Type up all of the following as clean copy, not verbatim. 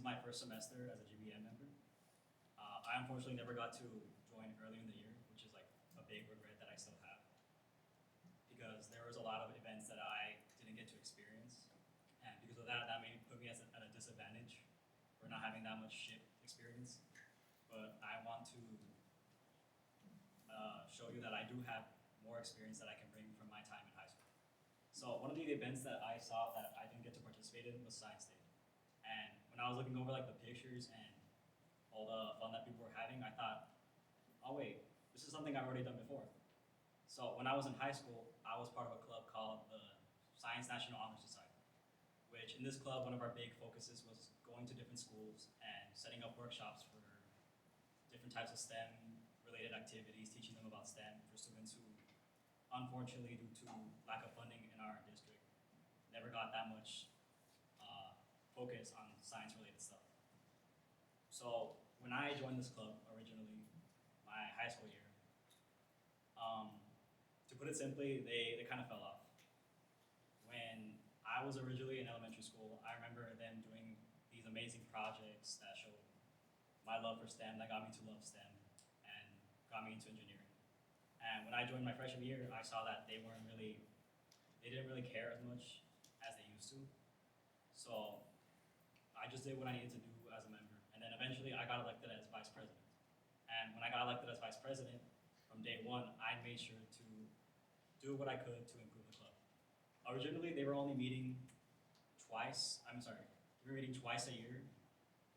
is my first semester as a GBM member. I unfortunately never got to join early in the year, which is like a big regret that I still have. Because there was a lot of events that I didn't get to experience. And because of that, that put me at a disadvantage for not having that much ship experience. But I want to show you that I do have more experience that I can bring from my time in high school. So one of the events that I saw that I didn't get to participate in was Science Day. And when I was looking over like the pictures and all the fun that people were having, I thought, oh wait, this is something I've already done before. So when I was in high school, I was part of a club called the Science National Honor Society, which in this club, one of our big focuses was going to different schools and setting up workshops for different types of STEM-related activities, teaching them about STEM for students who, unfortunately, due to lack of funding in our district, never got that much focus on science-related stuff. So when I joined this club originally, my high school year, to put it simply, they kind of fell off. When I was originally in elementary school, I remember them doing these amazing projects that showed my love for STEM, that got me to love STEM, and got me into engineering. And when I joined my freshman year, I saw that they didn't really care as much as they used to. So I just did what I needed to do as a member. And then eventually I got elected as vice president. And when I got elected as vice president, from day one, I made sure to do what I could to improve the club. Originally, they were only meeting twice a year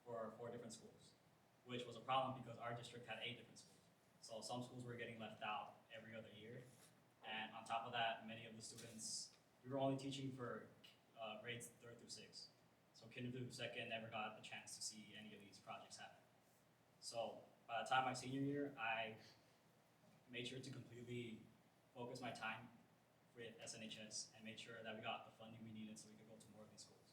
for 4 different schools, which was a problem because our district had 8 different schools. So some schools were getting left out every other year. And on top of that, many of the students, we were only teaching for grades 3rd through 6th. So kinder through 2nd never got a chance to see any of these projects happen. So by the time my senior year, I made sure to completely focus my time with SNHS and made sure that we got the funding we needed so we could go to more of these schools.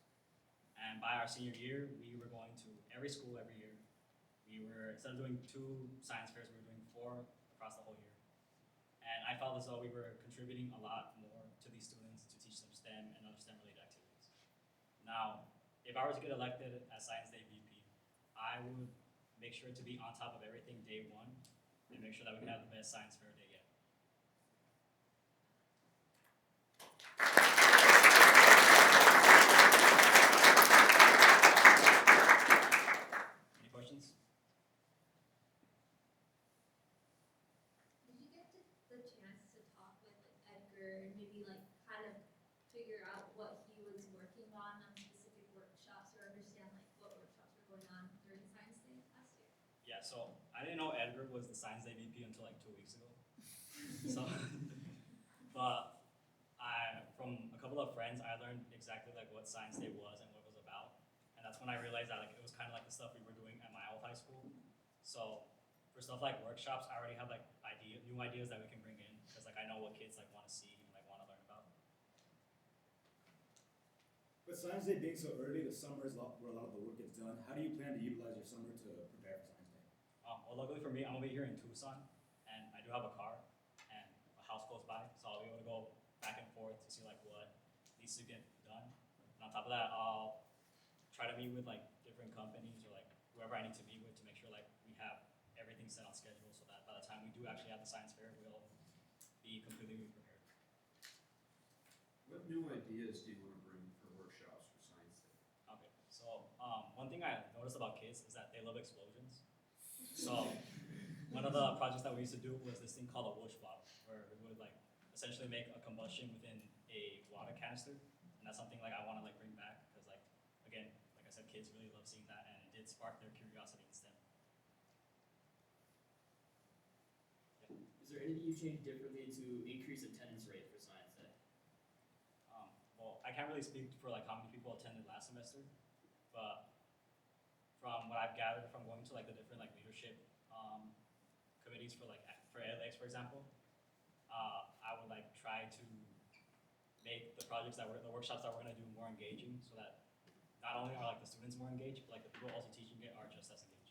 And by our senior year, we were going to every school every year. Instead of doing 2 science fairs, we were doing 4 across the whole year. And I felt as though we were contributing a lot more to these students to teach them STEM and other STEM-related activities. Now, if I were to get elected as Science Day VP, I would make sure to be on top of everything day one and make sure that we can have the best science fair day yet. Any questions? Did you get the chance to talk with Edgar and maybe like kind of figure out what he was working on specific workshops or understand like what workshops were going on during Science Day last year? Yeah, so I didn't know Edgar was the Science Day VP until like 2 weeks ago. So, but from a couple of friends, I learned exactly like what Science Day was and what it was about. And that's when I realized that like it was kind of like the stuff we were doing at my old high school. So for stuff like workshops, I already have like new ideas that we can bring in because like I know what kids like want to see and like want to learn about. With Science Day being so early, the summer is where a lot of the work gets done. How do you plan to utilize your summer to prepare for Science Day? Well, luckily for me, I'm over here in Tucson, and I do have a car and a house close by, so I'll be able to go back and forth to see like what needs to get done. And on top of that, I'll try to meet with like different companies or like whoever I need to meet with to make sure like we have everything set on schedule so that by the time we do actually have the science fair, we'll be completely prepared. What new ideas do you want to bring for workshops for Science Day? Okay, so one thing I noticed about kids is that they love explosions. So one of the projects that we used to do was this thing called a whoosh bottle, where we would like essentially make a combustion within a water canister, and that's something like I want to like bring back because like again, like I said, kids really love seeing that, and it did spark their curiosity in STEM. Yeah. Is there anything you change differently to increase attendance rate for Science Day? Well, I can't really speak for like how many people attended last semester, but from what I've gathered from going to like the different like leadership committees for athletics, for example, I would like try to make the workshops that we're gonna do more engaging, so that not only are like the students more engaged, but like the people also teaching it are just as engaged.